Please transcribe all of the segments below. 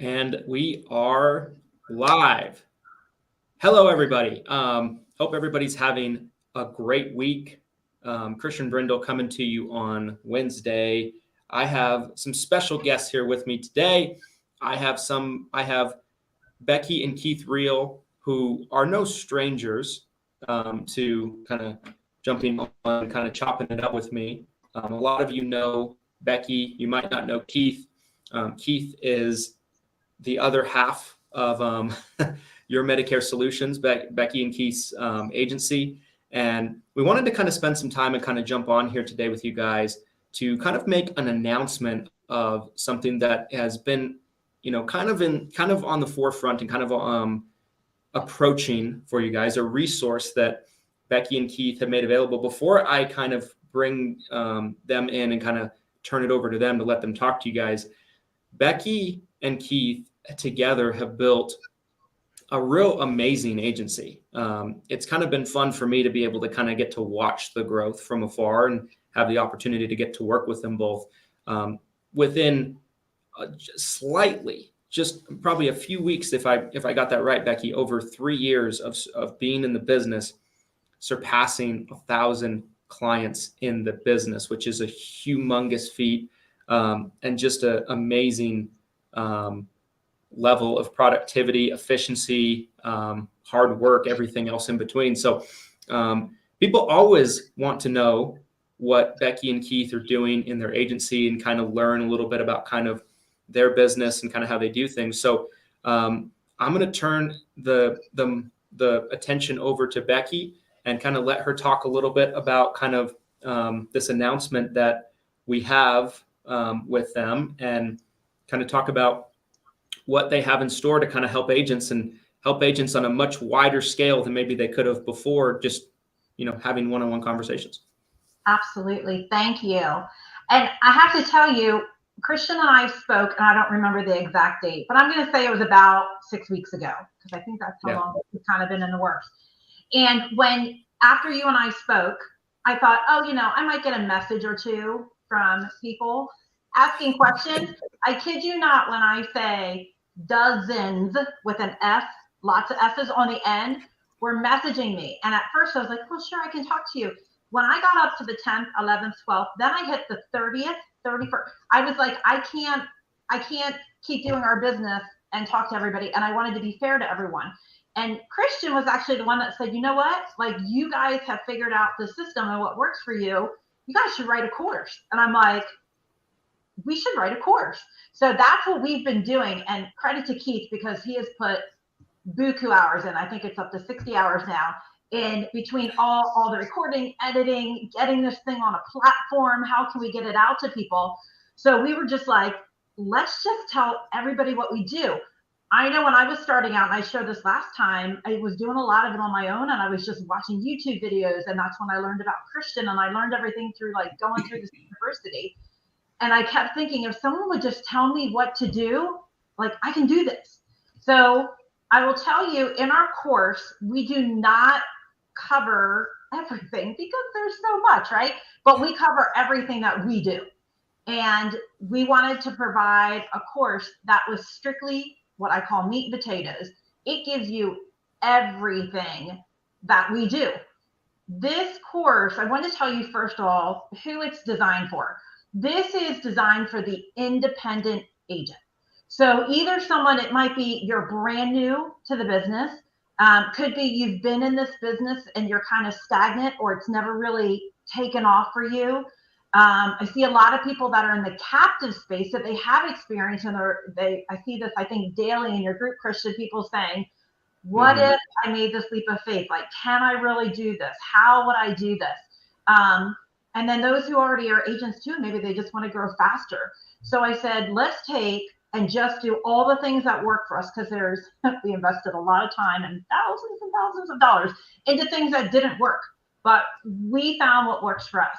And we are live. Hello, everybody. Hope everybody's having a great week. Christian Brindle coming to you on Wednesday. I have some special guests here with me today. I have Becky and Keith Rill, who are no strangers to kind of jumping on, kind of chopping it up with me. A lot of you know Becky. You might not know Keith. Keith is the other half of your Medicare Solutions, Becky and Keith's agency. And we wanted to kind of spend some time and kind of jump on here today with you guys to kind of make an announcement of something that has been, kind of on the forefront and kind of approaching for you guys, a resource that Becky and Keith have made available. Before I kind of bring them in and kind of turn it over to them to let them talk to you guys, Becky and Keith together have built a real amazing agency. It's kind of been fun for me to be able to kind of get to watch the growth from afar and have the opportunity to get to work with them both within just probably a few weeks, if I got that right, Becky, over 3 years of being in the business, surpassing 1,000 clients in the business, which is a humongous feat, and just an amazing level of productivity, efficiency, hard work, everything else in between. So people always want to know what Becky and Keith are doing in their agency and kind of learn a little bit about kind of their business and kind of how they do things. So I'm going to turn the attention over to Becky and kind of let her talk a little bit about kind of this announcement that we have with them, and kind of talk about what they have in store to kind of help agents on a much wider scale than maybe they could have before, just having one-on-one conversations. Absolutely. Thank you. And I have to tell you, Christian and I spoke, and I don't remember the exact date, but I'm going to say it was about 6 weeks ago, because I think that's how long it's kind of been in the works. And after you and I spoke, I thought, I might get a message or two from people asking questions. I kid you not when I say dozens with an S, lots of S's on the end, were messaging me. And at first I was like, well, sure, I can talk to you. When I got up to the 10th, 11th, 12th, then I hit the 30th, 31st. I was like, I can't keep doing our business and talk to everybody. And I wanted to be fair to everyone. And Christian was actually the one that said, you know what? Like, you guys have figured out the system and what works for you. You guys should write a course. And I'm like, we should write a course. So that's what we've been doing. And credit to Keith, because he has put buku hours in. I think it's up to 60 hours now in between all the recording, editing, getting this thing on a platform. How can we get it out to people? So we were just like, let's just tell everybody what we do. I know when I was starting out, and I showed this last time, I was doing a lot of it on my own, and I was just watching YouTube videos, and that's when I learned about Christian, and I learned everything through like going through this university. And I kept thinking, if someone would just tell me what to do, like, I can do this. So I will tell you, in our course, we do not cover everything because there's so much, right? But we cover everything that we do. And we wanted to provide a course that was strictly what I call meat and potatoes. It gives you everything that we do. This course, I want to tell you first of all who it's designed for. This is designed for the independent agent. So either someone, it might be you're brand new to the business, could be you've been in this business and you're kind of stagnant, or it's never really taken off for you. I see a lot of people that are in the captive space that they have experience, and I see this, I think, daily in your group, Christian, people saying, what if I made this leap of faith? Like, can I really do this? How would I do this? And then those who already are agents too, maybe they just want to grow faster. So I said, let's take and just do all the things that work for us, because we invested a lot of time and thousands of dollars into things that didn't work, but we found what works for us.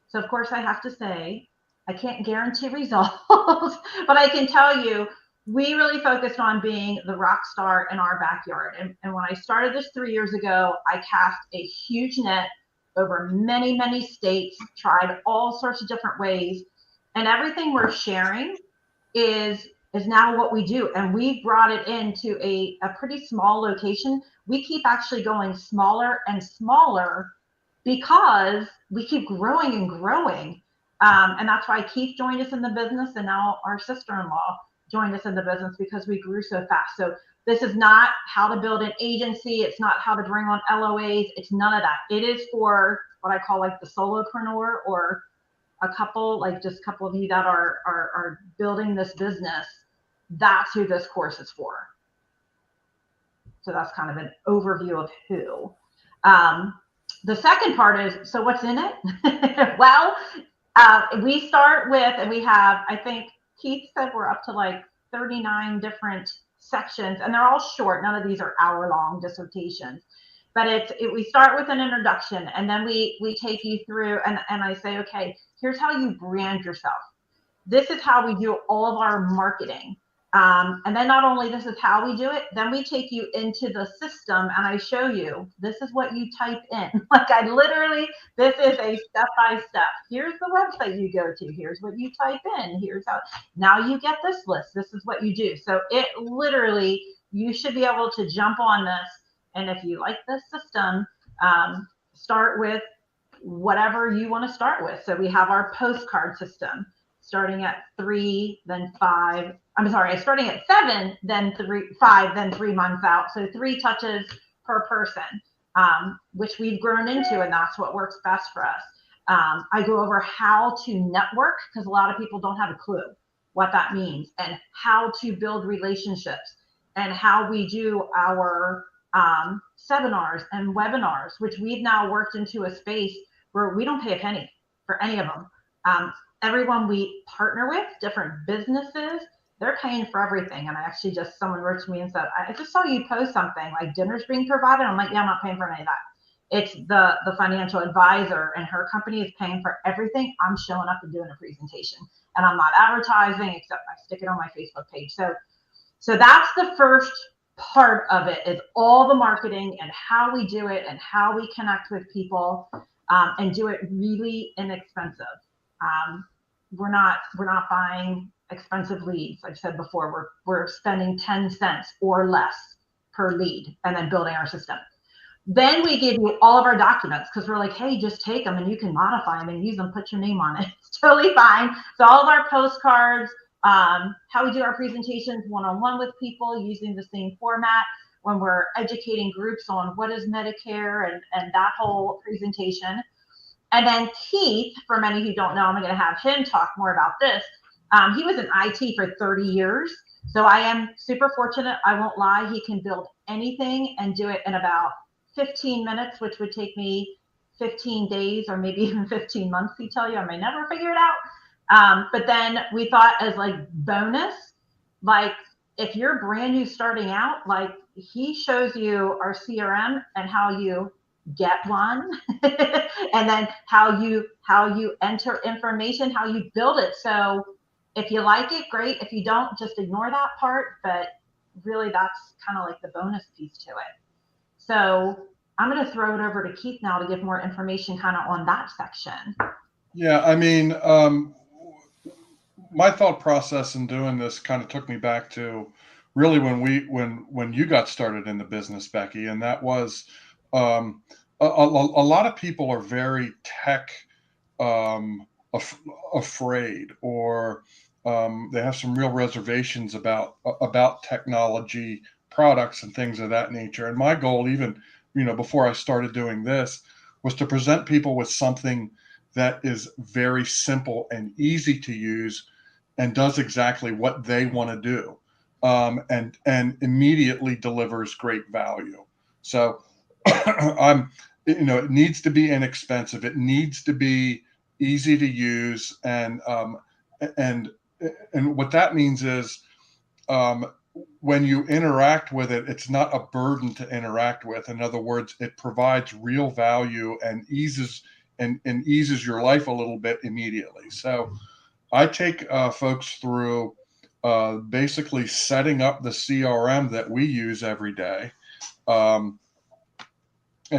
So of course I have to say, I can't guarantee results, but I can tell you, we really focused on being the rock star in our backyard. And when I started this 3 years ago, I cast a huge net over many, many states, tried all sorts of different ways. And everything we're sharing is is now what we do. And we brought it into a pretty small location. We keep actually going smaller and smaller because we keep growing and growing. And that's why Keith joined us in the business, and now our sister-in-law joined us in the business, because we grew so fast. So this is not how to build an agency. It's not how to bring on LOAs. It's none of that. It is for what I call like the solopreneur, or a couple, like just a couple of you that are building this business. That's who this course is for. So that's kind of an overview of who. The second part is, so what's in it? Well, we start with, and we have, I think Keith said we're up to like 39 different sections, and they're all short. None of these are hour-long dissertations. But we start with an introduction, and then we take you through, and I say, okay, here's how you brand yourself. This is how we do all of our marketing. And then not only this is how we do it, then we take you into the system, and I show you, this is what you type in. Like I literally, this is a step-by-step. Here's the website you go to. Here's what you type in. Here's how, now you get this list. This is what you do. So it literally, you should be able to jump on this. And if you like this system, start with whatever you want to start with. So we have our postcard system, starting at 3, then 5. I'm sorry, starting at 7, then 5, then 3 months out. So 3 touches per person, which we've grown into, and that's what works best for us. I go over how to network, because a lot of people don't have a clue what that means, and how to build relationships, and how we do our seminars and webinars, which we've now worked into a space where we don't pay a penny for any of them. Everyone we partner with, different businesses, they're paying for everything. And I actually just, someone wrote to me and said, I just saw you post something like dinner's being provided. I'm like, yeah, I'm not paying for any of that. It's the financial advisor, and her company is paying for everything. I'm showing up and doing a presentation, and I'm not advertising, except I stick it on my Facebook page. So that's the first part of it, is all the marketing and how we do it and how we connect with people, and do it really inexpensive. We're not buying expensive leads. Like I said before, we're spending 10 cents or less per lead, and then building our system. Then we give you all of our documents, because we're like, hey, just take them and you can modify them and use them, put your name on it. It's totally fine. So all of our postcards, how we do our presentations one-on-one with people using the same format, when we're educating groups on what is Medicare and that whole presentation. And then Keith, for many who don't know, I'm going to have him talk more about this. He was in IT for 30 years. So I am super fortunate. I won't lie. He can build anything and do it in about 15 minutes, which would take me 15 days or maybe even 15 months, he tell you. I may never figure it out. But then we thought, as like bonus, like if you're brand new starting out, like he shows you our CRM and how you get one, and then how you enter information, how you build it. So if you like it, great. If you don't, just ignore that part. But really, that's kind of like the bonus piece to it. So I'm going to throw it over to Keith now to give more information kind of on that section. Yeah, I mean, my thought process in doing this kind of took me back to really when you got started in the business, Becky, and that was a lot of people are very tech afraid, or they have some real reservations about technology products and things of that nature. And my goal, even before I started doing this, was to present people with something that is very simple and easy to use, and does exactly what they want to do, and immediately delivers great value. So it needs to be inexpensive. It needs to be easy to use, and what that means is, when you interact with it, it's not a burden to interact with. In other words, it provides real value and eases your life a little bit immediately. So I take folks through basically setting up the CRM that we use every day, and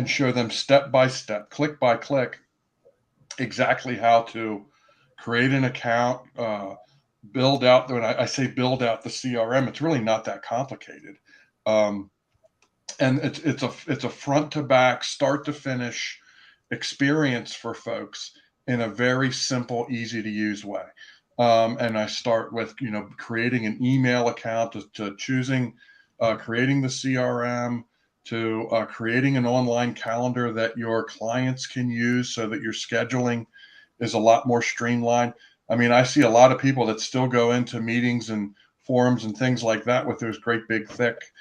show them step by step, click by click, exactly how to create an account, build out, when I say build out the CRM, it's really not that complicated. And it's a front to back, start to finish experience for folks in a very simple, easy to use way. And I start with, creating an email account, to choosing, creating the CRM, to creating an online calendar that your clients can use so that your scheduling is a lot more streamlined. I mean, I see a lot of people that still go into meetings and forums and things like that with those great big thick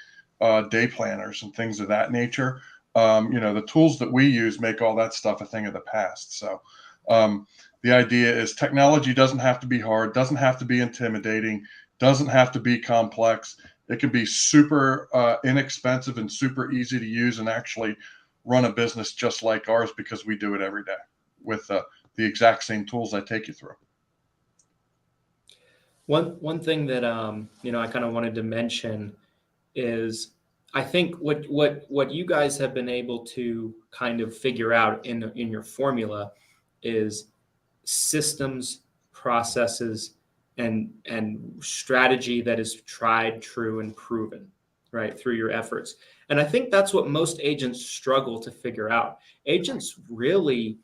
day planners and things of that nature. The tools that we use make all that stuff a thing of the past. So the idea is technology doesn't have to be hard, doesn't have to be intimidating, doesn't have to be complex. It can be super inexpensive and super easy to use and actually run a business just like ours, because we do it every day with the exact same tools I take you through. One thing that I kind of wanted to mention is, I think what you guys have been able to kind of figure out in your formula is systems, processes, and strategy that is tried, true, and proven, right, through your efforts. And I think that's what most agents struggle to figure out. Agents really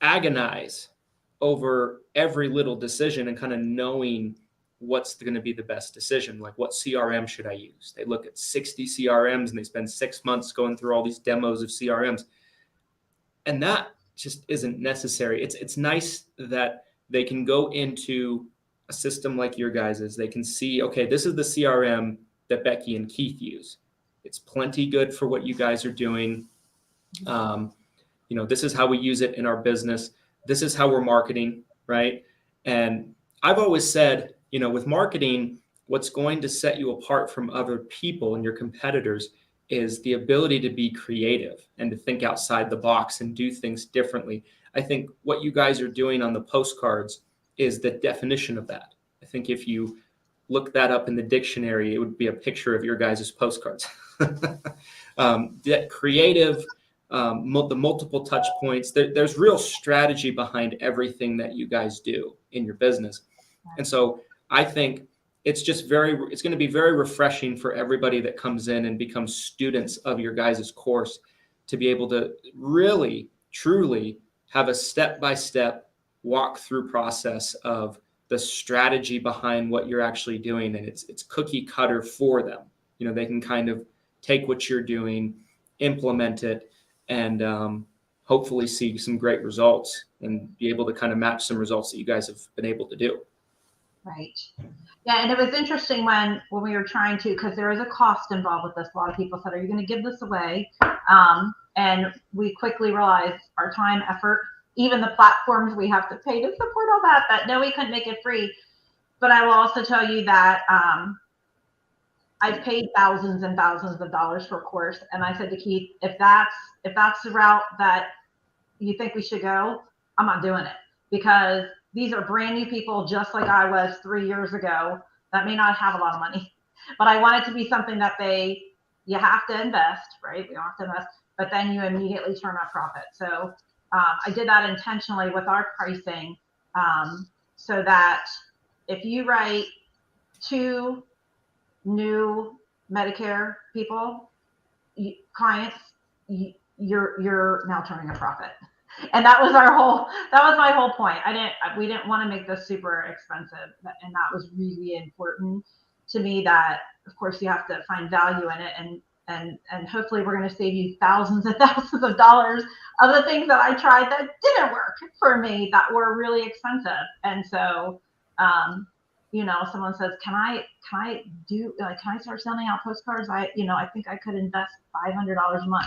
agonize over every little decision and kind of knowing what's going to be the best decision. Like, what CRM should I use? They look at 60 CRMs and they spend 6 months going through all these demos of CRMs. And that just isn't necessary. It's nice that they can go into a system like your guys's. They can see, okay, this is the CRM that Becky and Keith use. It's plenty good for what you guys are doing. This is how we use it in our business. This is how we're marketing, right? And I've always said, with marketing, what's going to set you apart from other people and your competitors is the ability to be creative and to think outside the box and do things differently. I think what you guys are doing on the postcards is the definition of that. I think if you look that up in the dictionary, it would be a picture of your guys' postcards. That creative, the multiple touch points, there's real strategy behind everything that you guys do in your business. And so I think it's going to be very refreshing for everybody that comes in and becomes students of your guys' course to be able to really, truly have a step-by-step walk-through process of the strategy behind what you're actually doing. And it's cookie cutter for them. They can kind of take what you're doing, implement it, and hopefully see some great results and be able to kind of match some results that you guys have been able to do. Right. Yeah, and it was interesting when we were trying to, because there is a cost involved with this. A lot of people said, are you going to give this away? And we quickly realized our time, effort, even the platforms we have to pay to support all that no, we couldn't make it free. But I will also tell you that I've paid thousands and thousands of dollars for a course. And I said to Keith, if that's the route that you think we should go, I'm not doing it, because these are brand new people, just like I was 3 years ago, that may not have a lot of money. But I want it to be something that you have to invest, right? We don't have to invest, but then you immediately turn a profit. So I did that intentionally with our pricing, so that if you write 2 new Medicare people, clients, you're now turning a profit. And that was my whole point. We didn't want to make this super expensive. And that was really important to me, that of course you have to find value in it. And hopefully we're going to save you thousands and thousands of dollars of the things that I tried that didn't work for me, that were really expensive. And so, someone says, can I start sending out postcards? I think I could invest $500 a month.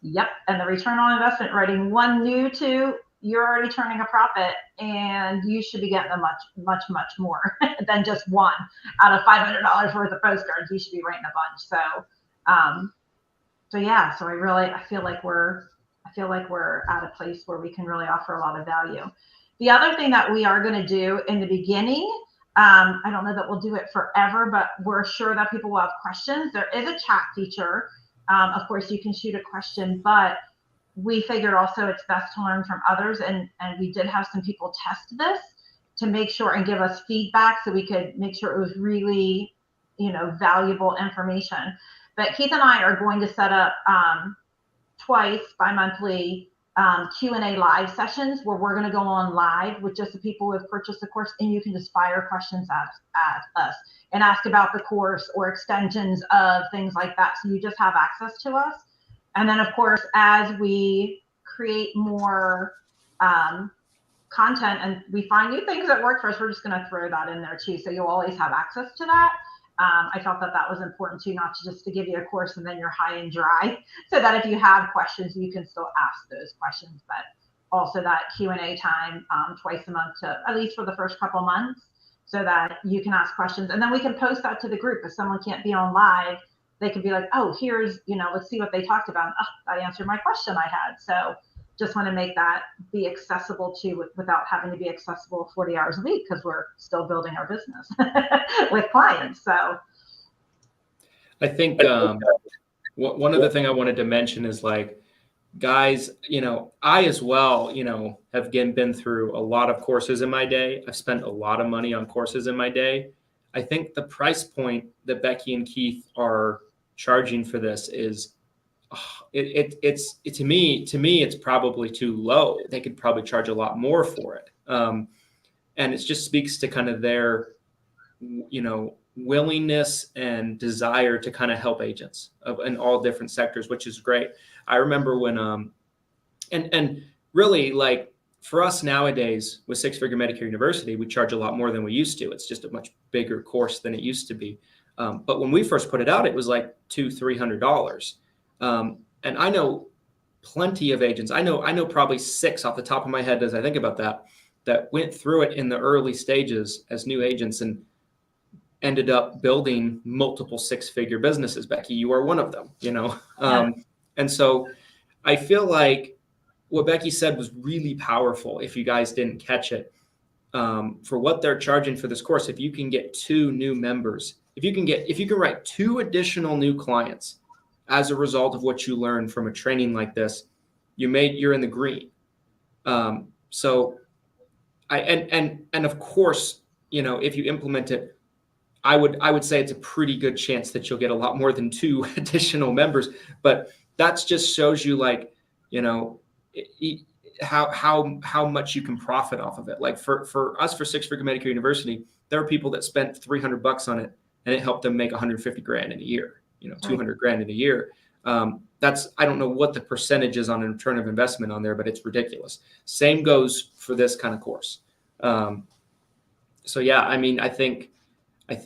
Yep. And the return on investment, writing 1 new 2, you're already turning a profit, and you should be getting a much, much, much more than just 1 out of $500 worth of postcards. You should be writing a bunch. So I feel like we're at a place where we can really offer a lot of value. The other thing that we are going to do in the beginning, I don't know that we'll do it forever, but we're sure that people will have questions. There is a chat feature. Of course, you can shoot a question, but we figured also it's best to learn from others. And we did have some people test this to make sure and give us feedback so we could make sure it was really, valuable information. But Keith and I are going to set up twice bi-monthly Q&A live sessions where we're going to go on live with just the people who have purchased the course, and you can just fire questions at us and ask about the course or extensions of things like that. So you just have access to us. And then, of course, as we create more content and we find new things that work for us, we're just going to throw that in there too. So you'll always have access to that. I felt that was important too, not just to give you a course and then you're high and dry, so that if you have questions, you can still ask those questions. But also that Q&A time twice a month, to at least for the first couple months, so that you can ask questions. And then we can post that to the group. If someone can't be on live, they can be like, oh, here's, let's see what they talked about. Oh, that answered my question I had. So just want to make that be accessible to without having to be accessible 40 hours a week, because we're still building our business with clients. So I think one other thing I wanted to mention is, like, guys, I as well, have been through a lot of courses in my day. I've spent a lot of money on courses in my day. I think the price point that Becky and Keith are charging for this is, it's to me it's probably too low. They could probably charge a lot more for it, and it just speaks to kind of their willingness and desire to kind of help agents in all different sectors, which is great. I remember when and really, like, for us nowadays with Six Figure Medicare University, we charge a lot more than we used to. It's just a much bigger course than it used to be. But when we first put it out, it was like $200-300. And I know plenty of agents. I know probably 6 off the top of my head as I think about that went through it in the early stages as new agents and ended up building multiple 6-figure businesses. Becky, you are one of them, And so I feel like what Becky said was really powerful. If you guys didn't catch it, for what they're charging for this course, if you can get 2 new members, if you can write 2 additional new clients as a result of what you learn from a training like this, you're in the green. So of course, if you implement it, I would say it's a pretty good chance that you'll get a lot more than 2 additional members. But that just shows you, like, how much you can profit off of it. Like for us, for Six Figure Medicare University, there are people that spent $300 on it and it helped them make $150,000 in a year, $200,000 in a year. I don't know what the percentage is on a return of investment on there, but it's ridiculous. Same goes for this kind of course. So yeah, I mean, I think it's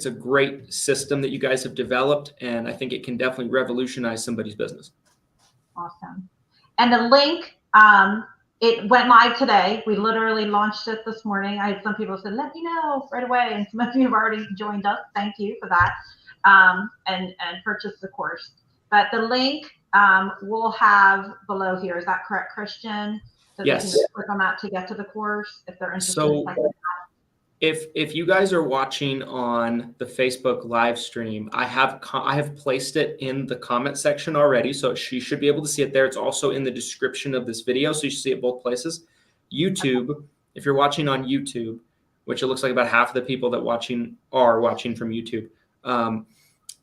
a great system that you guys have developed, and I think it can definitely revolutionize somebody's business. Awesome. And the link, it went live today. We literally launched it this morning. I had some people said, let me know right away. And some of you have already joined us. Thank you for that. And purchased the course. But the link we'll have below here. Is that correct, Christian? So yes. They can just click on that to get to the course if they're interested. So if you guys are watching on the Facebook live stream, I have placed it in the comment section already, so you should be able to see it there. It's also in the description of this video, so you should see it both places. YouTube, if you're watching on YouTube, which it looks like about half of the people that are watching from YouTube,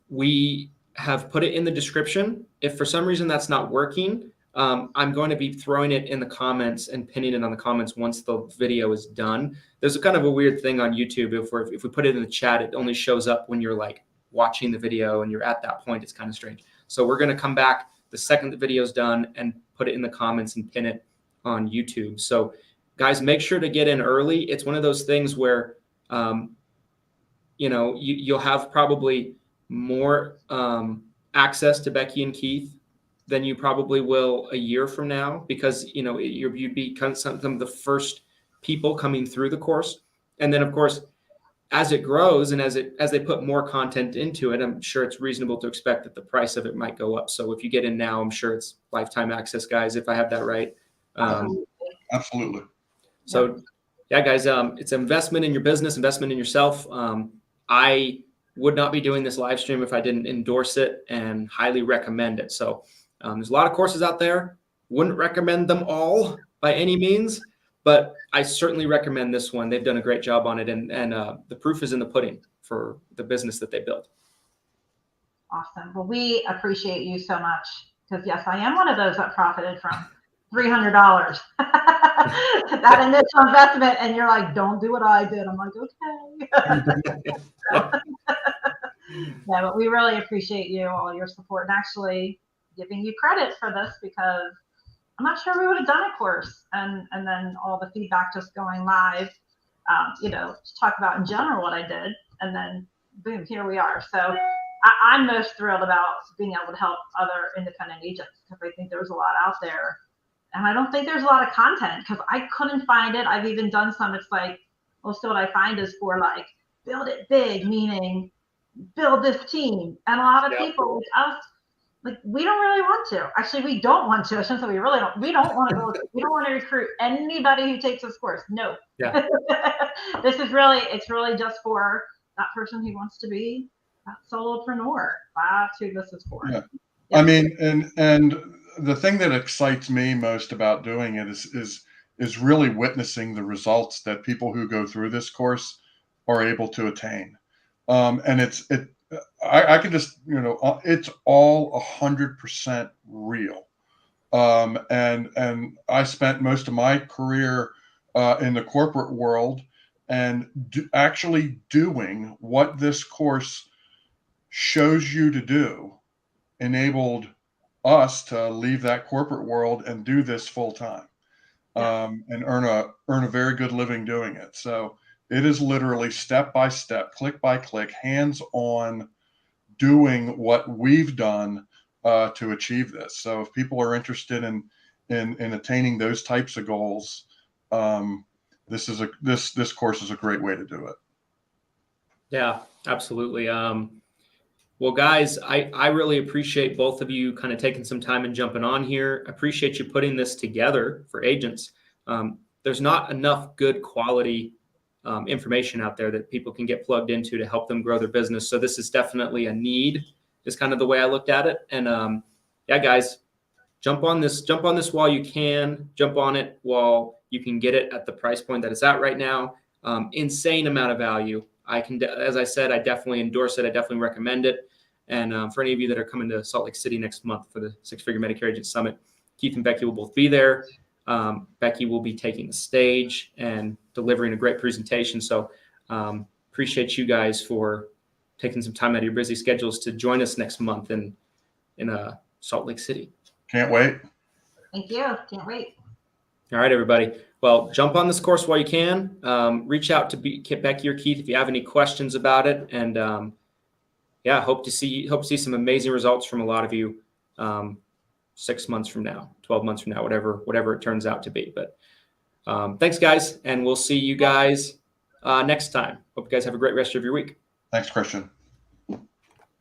we have put it in the description. If for some reason that's not working, I'm going to be throwing it in the comments and pinning it on the comments once the video is done. There's a kind of a weird thing on YouTube. If we put it in the chat, it only shows up when you're like watching the video and you're at that point. It's kind of strange. So we're going to come back the second the video is done and put it in the comments and pin it on YouTube. So guys, make sure to get in early. It's one of those things where, you'll have probably more access to Becky and Keith than you probably will a year from now, because you'd be kind of some of the first people coming through the course. And then of course, as it grows and as they put more content into it, I'm sure it's reasonable to expect that the price of it might go up. So if you get in now, I'm sure it's lifetime access, guys, if I have that right. Absolutely. So yeah, guys, it's an investment in your business, investment in yourself. I would not be doing this live stream if I didn't endorse it and highly recommend it. So there's a lot of courses out there. Wouldn't recommend them all by any means, but I certainly recommend this one. They've done a great job on it, and the proof is in the pudding for the business that they built. Awesome. Well, we appreciate you so much because, yes, I am one of those that profited from $300. That initial investment, and you're like, don't do what I did. I'm like, okay. Yeah, but we really appreciate you, all your support, and actually giving you credit for this, because I'm not sure we would have done a course and then all the feedback just going live, to talk about in general what I did, and then boom, here we are. So I'm most thrilled about being able to help other independent agents, because I think there's a lot out there. And I don't think there's a lot of content, because I couldn't find it. I've even done some. It's like, most of what I find is for like, build it big, meaning build this team. And a lot of people like us, like, we don't really want to. Actually, we don't want to. I shouldn't say we really don't. We don't want to go. We don't want to recruit anybody who takes this course. No. Yeah. It's really just for that person who wants to be that solopreneur. That's who this is for. Yeah. Yep. I mean, and the thing that excites me most about doing it is really witnessing the results that people who go through this course are able to attain. And I can just, it's all 100% real. And I spent most of my career in the corporate world, and actually doing what this course shows you to do enabled us to leave that corporate world and do this full time, and earn a very good living doing it. So it is literally step by step, click by click, hands on, doing what we've done to achieve this. So if people are interested in attaining those types of goals, this course is a great way to do it. Yeah, absolutely. Well, guys, I really appreciate both of you kind of taking some time and jumping on here. I appreciate you putting this together for agents. There's not enough good quality information out there that people can get plugged into to help them grow their business. So this is definitely a need, is kind of the way I looked at it. And yeah, guys, jump on this while you can. Jump on it while you can get it at the price point that it's at right now. Insane amount of value. As I said, I definitely endorse it. I definitely recommend it. And for any of you that are coming to Salt Lake City next month for the Six Figure Medicare Agent Summit, Keith and Becky will both be there. Becky will be taking the stage and delivering a great presentation. So appreciate you guys for taking some time out of your busy schedules to join us next month in Salt Lake City. Can't wait. Thank you. Can't wait. All right, everybody. Well, jump on this course while you can. Reach out to Becky or Keith if you have any questions about it. And hope to see some amazing results from a lot of you 6 months from now, 12 months from now, whatever it turns out to be. But thanks, guys, and we'll see you guys next time. Hope you guys have a great rest of your week. Thanks, Christian.